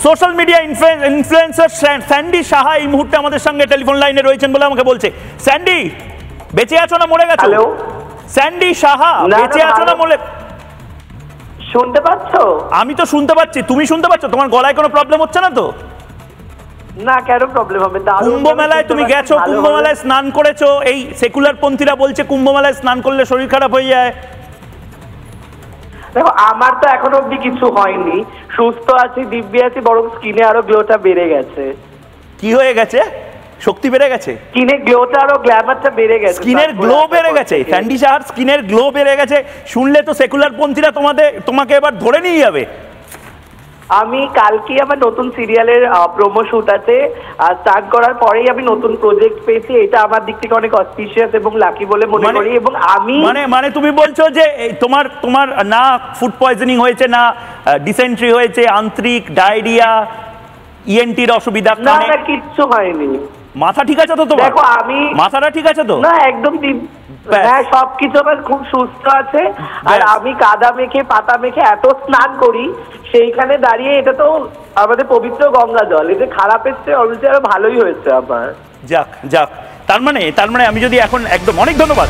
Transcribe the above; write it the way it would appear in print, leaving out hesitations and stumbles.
Social media influencer Sandy Saha এই মুহূর্তে আমাদের সঙ্গে টেলিফোন লাইনে রয়েছেন বলে আমাকে বলছে। স্যান্ডি, বেঁচে আছো না মরে গেছো? হ্যালো স্যান্ডি সাহা, বেঁচে আছো না মরে? শুনতে পাচ্ছো? আমি তো শুনতে পাচ্ছি, তুমি শুনতে পাচ্ছ? তোমার গলায় কোনো প্রবলেম হচ্ছে না তো? না, কেন প্রবলেম হবে? কুম্ভ মেলায় তুমি গেছো, কুম্ভ মেলায় স্নান করেছো, এই সেকুলার পন্থীরা বলছে কুম্ভ মেলায় স্নান করলে শরীর খারাপ হয়ে যায়। দেখো, আমার তো এখনো অব্দি কিছু হয়নি, সুস্থ আছি, দিব্যি আছি, বরং স্কিনে আরো গ্লোটা বেড়ে গেছে। কি হয়ে গেছে? শক্তি বেড়ে গেছে? স্কিনে গ্লোটা আরো গ্ল্যামারটা বেড়ে গেছে। স্কিনের গ্লো বেড়ে গেছে? স্যান্ডি সাহার স্কিনের গ্লো বেড়ে গেছে শুনলে তো সেকুলার পন্থীরা তোমাকে এবার ধরে নিয়ে যাবে। আমি কালকে আমার নতুন সিরিয়ালের প্রোমো শুট আছে, স্টার্ট করার পরেই আমি নতুন প্রজেক্ট পেয়েছি। এটা আমার দিক থেকে অনেক অসপিশিয়াস এবং লাকি বলে মনে করি। এবং আমি মানে তুমি বলছো যে তোমার না ফুড পয়জনিং হয়েছে, না ডিসেন্ট্রি হয়েছে, আন্ত্রিক, ডায়রিয়া, ইএনটির অসুবিধা? না, কিচ্ছু হয়নি। মাথা ঠিক আছে তো তোমার? দেখো, আমি মাথাটা ঠিক আছে তো? না, একদম হ্যাঁ, সবকিছু আমার খুব সুস্থ আছে। আর আমি কাদা মেখে পাতা মেখে এত স্নান করি, সেইখানে দাঁড়িয়ে এটা তো আমাদের পবিত্র গঙ্গা জল, এটা খারাপ এসছে অলরেডি, আরো ভালোই হয়েছে আমার। যাক যাক, তার মানে আমি যদি এখন একদম অনেক ধন্যবাদ।